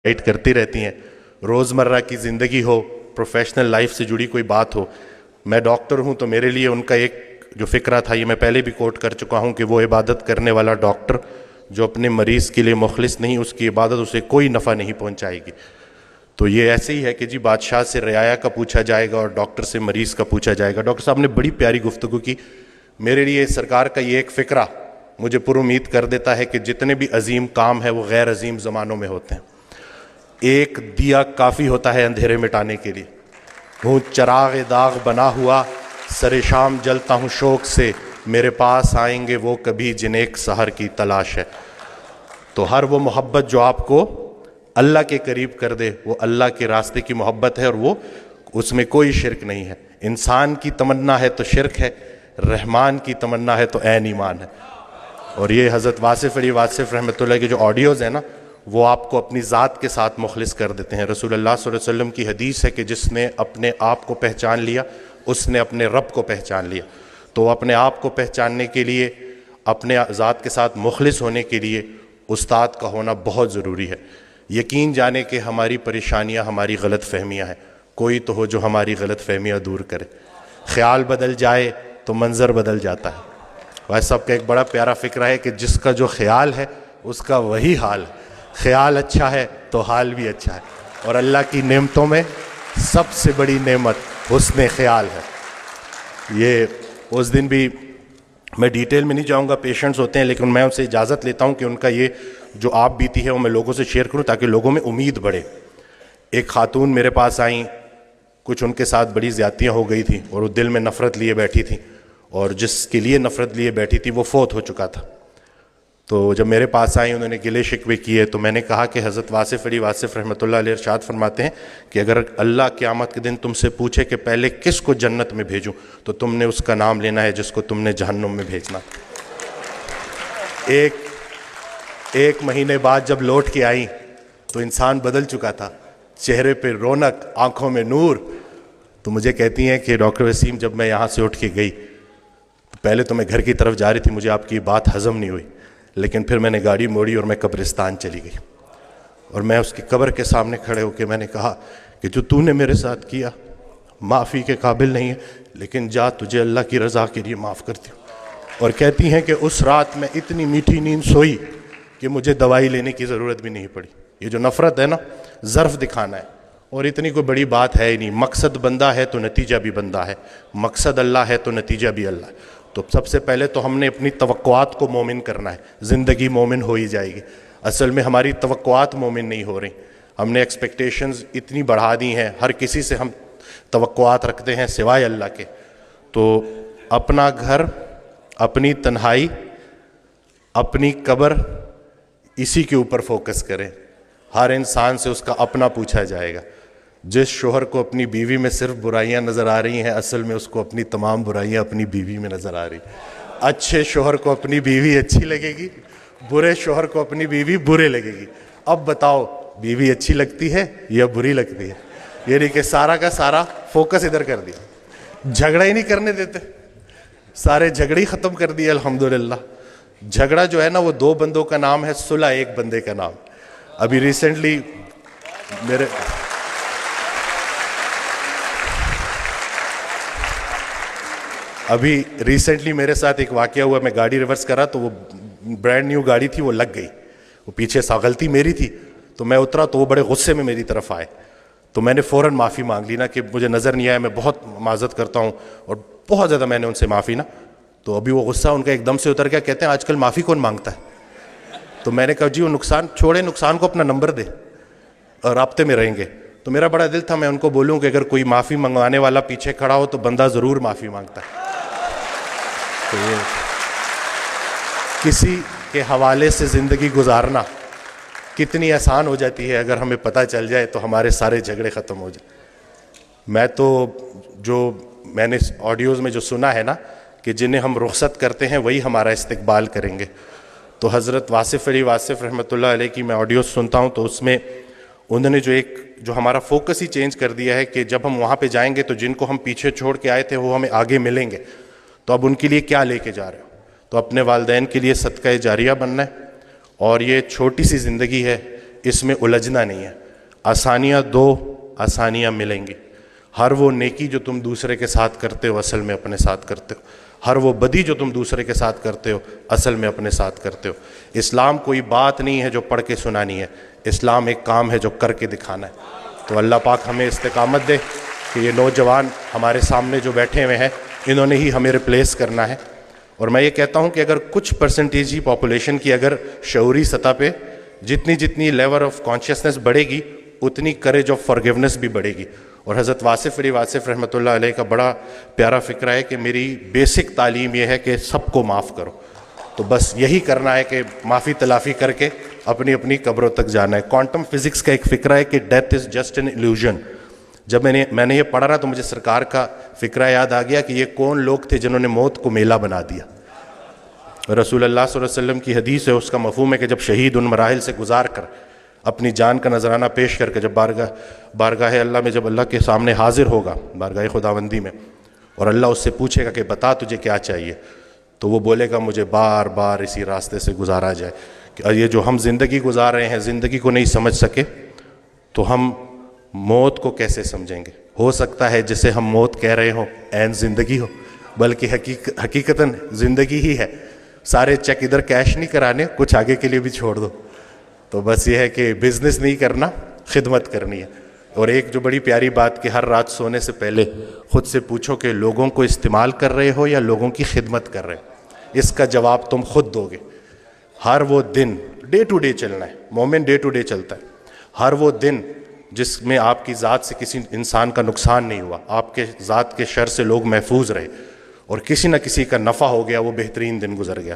Guide करती रहती हैं, रोज़मर्रा की ज़िंदगी हो, प्रोफेशनल लाइफ से जुड़ी कोई बात हो। मैं डॉक्टर हूं तो मेरे लिए उनका एक जो फ़िक्रा था, ये मैं पहले भी कोट कर चुका हूं कि वो इबादत करने वाला डॉक्टर जो अपने मरीज़ के लिए मुखलिस नहीं, उसकी इबादत उसे कोई नफ़ा नहीं पहुंचाएगी। तो ये ऐसे ही है कि जी बादशाह से रियाया का पूछा जाएगा और डॉक्टर से मरीज़ का पूछा जाएगा। डॉक्टर साहब ने बड़ी प्यारी गुफ्तगू की। मेरे लिए सरकार का ये एक फ़िक्रा मुझे पुरुमीद कर देता है कि जितने भी अजीम काम है वो गैर अजीम ज़मानों में होते हैं। एक दिया काफ़ी होता है अंधेरे मिटाने के लिए। हूँ चराग दाग बना हुआ, सरे शाम जलता हूँ शौक से, मेरे पास आएंगे वो कभी जिन्हें एक सहर की तलाश है। तो हर वो मोहब्बत जो आपको अल्लाह के करीब कर दे, वो अल्लाह के रास्ते की मोहब्बत है और वो उसमें कोई शिरक नहीं है। इंसान की तमन्ना है तो शिरक है, रहमान की तमन्ना है तो ऐन ईमान है। और ये हज़रत वासिफ़ अली वासिफ़ रहमतुल्लाह के जो ऑडियोज़ हैं ना, वो आपको अपनी ज़ात के साथ मुखलिस कर देते हैं। रसूलुल्लाह सल्लल्लाहु अलैहि वसल्लम की हदीस है कि जिसने अपने आप को पहचान लिया उसने अपने रब को पहचान लिया। तो अपने आप को पहचानने के लिए, अपने ज़ात के साथ मुखलिस होने के लिए उस्ताद का होना बहुत ज़रूरी है। यकीन जाने कि हमारी परेशानियाँ हमारी गलत फहमियाँ हैं, कोई तो हो जो हमारी गलत फहमियाँ दूर करे। ख्याल बदल जाए तो मंज़र बदल जाता है। भाई साहब का एक बड़ा प्यारा फ़िक्रा है कि जिसका जो ख्याल है उसका वही हाल है। ख्याल अच्छा है तो हाल भी अच्छा है। और अल्लाह की नेमतों में सबसे बड़ी नेमत हुस्न ख्याल है। ये उस दिन भी मैं डिटेल में नहीं जाऊंगा, पेशेंट्स होते हैं, लेकिन मैं उनसे इजाज़त लेता हूं कि उनका ये जो आप बीती है वो मैं लोगों से शेयर करूं ताकि लोगों में उम्मीद बढ़े। एक खातून मेरे पास आई, कुछ उनके साथ बड़ी ज़्यादतियाँ हो गई थी और वो दिल में नफ़रत लिए बैठी थी, और जिसके लिए नफ़रत लिए बैठी थी वो फौत हो चुका था। तो जब मेरे पास आई, उन्होंने गिले शिकवे किए, तो मैंने कहा कि हज़रत वासिफ़ अली वासिफ़ रहमतुल्लाह अलैह इरशाद फरमाते हैं कि अगर अल्लाह क़यामत के दिन तुमसे पूछे कि पहले किस को जन्नत में भेजूं, तो तुमने उसका नाम लेना है जिसको तुमने जहन्नुम में भेजना। एक महीने बाद जब लौट के आई तो इंसान बदल चुका था, चेहरे पे रौनक, आँखों में नूर। तो मुझे कहती हैं कि डॉक्टर वसीम, जब मैं यहाँ से उठ के गई तो पहले तो मैं घर की तरफ जा रही थी, मुझे आपकी बात हज़म नहीं हुई, लेकिन फिर मैंने गाड़ी मोड़ी और मैं कब्रिस्तान चली गई। और मैं उसकी कब्र के सामने खड़े होकर मैंने कहा कि जो तूने मेरे साथ किया माफ़ी के काबिल नहीं है, लेकिन जा, तुझे अल्लाह की रज़ा के लिए माफ़ करती हूँ। और कहती हैं कि उस रात में इतनी मीठी नींद सोई कि मुझे दवाई लेने की ज़रूरत भी नहीं पड़ी। ये जो नफ़रत है ना, ज़र्फ़ दिखाना है, और इतनी कोई बड़ी बात है ही नहीं। मकसद बंदा है तो नतीजा भी बंदा है, मकसद अल्लाह है तो नतीजा भी अल्लाह है। तो सबसे पहले तो हमने अपनी तवक्कुआत को मोमिन करना है, ज़िंदगी मोमिन हो ही जाएगी। असल में हमारी तवक्कुआत मोमिन नहीं हो रही, हमने एक्सपेक्टेशंस इतनी बढ़ा दी हैं, हर किसी से हम तवक्कुआत रखते हैं सिवाय अल्लाह के। तो अपना घर, अपनी तन्हाई, अपनी कब्र, इसी के ऊपर फोकस करें। हर इंसान से उसका अपना पूछा जाएगा। जिस शोहर को अपनी बीवी में सिर्फ बुराइयां नज़र आ रही हैं, असल में उसको अपनी तमाम बुराइयां अपनी बीवी में नज़र आ रही। अच्छे शोहर को अपनी बीवी अच्छी लगेगी, बुरे शोहर को अपनी बीवी बुरे लगेगी। अब बताओ, बीवी अच्छी लगती है या बुरी लगती है? ये नहीं कि सारा का सारा फोकस इधर कर दिया, झगड़ा ही नहीं करने देते, सारे झगड़े ही ख़त्म कर दिए। अल्हम्दुलिल्लाह झगड़ा जो है ना, वो दो बंदों का नाम है, सुलह एक बंदे का नाम। अभी रिसेंटली मेरे साथ एक वाकया हुआ। मैं गाड़ी रिवर्स करा तो वो ब्रांड न्यू गाड़ी थी, वो लग गई। वो पीछे सा गलती मेरी थी, तो मैं उतरा तो वो बड़े गुस्से में मेरी तरफ आए। तो मैंने फ़ौरन माफ़ी मांग ली ना कि मुझे नज़र नहीं आया, मैं बहुत माज़रत करता हूँ, और बहुत ज़्यादा मैंने उनसे माफ़ी ना। तो अभी वो गुस्सा उनका एकदम से उतर गया। कहते हैं आजकल माफ़ी कौन मांगता है? तो मैंने कहा जी वो नुकसान छोड़े, नुकसान को अपना नंबर दे और राब्ते में रहेंगे। तो मेरा बड़ा दिल था मैं उनको बोलूँ कि अगर कोई माफ़ी मंगवाने वाला पीछे खड़ा हो तो बंदा ज़रूर माफ़ी मांगता है। तो किसी के हवाले से ज़िंदगी गुजारना कितनी आसान हो जाती है, अगर हमें पता चल जाए तो हमारे सारे झगड़े ख़त्म हो जाए। मैं तो जो मैंने ऑडियोज़ में जो सुना है ना कि जिन्हें हम रुखसत करते हैं वही हमारा इस्तकबाल करेंगे। तो हज़रत वासिफ़ अली वासिफ़ रहमतुल्लाह अलैह की मैं ऑडियो सुनता हूँ तो उसमें उन्होंने जो हमारा फोकस ही चेंज कर दिया है कि जब हम वहाँ पे जाएंगे तो जिनको हम पीछे छोड़ के आए थे वो हमें आगे मिलेंगे। तो अब उनके लिए क्या लेके जा रहे हो? तो अपने वालिदैन के लिए सदका जारिया बनना है। और ये छोटी सी ज़िंदगी है, اس میں الجھنا نہیں ہے. آسانیاں دو آسانیاں ملیں گی. ہر وہ نیکی جو تم دوسرے کے ساتھ کرتے ہو اصل میں اپنے ساتھ کرتے ہو. ہر وہ بدی جو تم دوسرے کے ساتھ کرتے ہو اصل میں اپنے ساتھ کرتے ہو. اسلام کوئی بات نہیں ہے جو پڑھ کے سنانی ہے، اسلام ایک کام ہے جو کر کے دکھانا ہے. تو اللہ پاک ہمیں استقامت دے کہ یہ نوجوان ہمارے سامنے جو بیٹھے ہوئے ہیں انہوں نے ہی ہمیں ریپلیس کرنا ہے. اور میں یہ کہتا ہوں کہ اگر کچھ پرسنٹیج ہی پاپولیشن کی اگر شعوری سطح پہ جتنی لیول آف کانشیسنس بڑھے گی اتنی کریج آف فارگیونیس بھی بڑھے گی. اور حضرت واصف علی واصف رحمۃ اللہ علیہ کا بڑا پیارا فکرہ ہے کہ میری بیسک تعلیم یہ ہے کہ سب کو معاف کرو. تو بس یہی کرنا ہے کہ معافی تلافی کر کے اپنی اپنی قبروں تک جانا ہے. کوانٹم فزکس کا ایک فکرہ ہے کہ death is just an illusion. جب میں نے یہ پڑھا نا تو مجھے سرکار کا فکرہ یاد آ گیا کہ یہ کون لوگ تھے جنہوں نے موت کو میلہ بنا دیا. رسول اللہ صلی اللہ علیہ وسلم کی حدیث ہے، اس کا مفہوم ہے کہ جب شہید ان مراحل سے گزار کر اپنی جان کا نذرانہ پیش کر کے جب بارگاہ اللہ میں جب اللہ کے سامنے حاضر ہوگا بارگاہ خداوندی میں، اور اللہ اس سے پوچھے گا کہ بتا تجھے کیا چاہیے، تو وہ بولے گا مجھے بار بار اسی راستے سے گزارا جائے. کہ یہ جو ہم زندگی گزار رہے ہیں زندگی کو نہیں سمجھ سکے تو ہم موت کو کیسے سمجھیں گے؟ ہو سکتا ہے جسے ہم موت کہہ رہے ہوں عین زندگی ہو، بلکہ حقیقتاً زندگی ہی ہے. سارے چیک ادھر کیش نہیں کرانے، کچھ آگے کے لیے بھی چھوڑ دو. تو بس یہ ہے کہ بزنس نہیں کرنا، خدمت کرنی ہے. اور ایک جو بڑی پیاری بات کہ ہر رات سونے سے پہلے خود سے پوچھو کہ لوگوں کو استعمال کر رہے ہو یا لوگوں کی خدمت کر رہے ہو. اس کا جواب تم خود دو گے. ہر وہ دن ڈے ٹو ڈے چلنا ہے، مومن ڈے ٹو ڈے چلتا ہے. ہر وہ دن جس میں آپ کی ذات سے کسی انسان کا نقصان نہیں ہوا، آپ کے ذات کے شر سے لوگ محفوظ رہے، اور کسی نہ کسی کا نفع ہو گیا، وہ بہترین دن گزر گیا.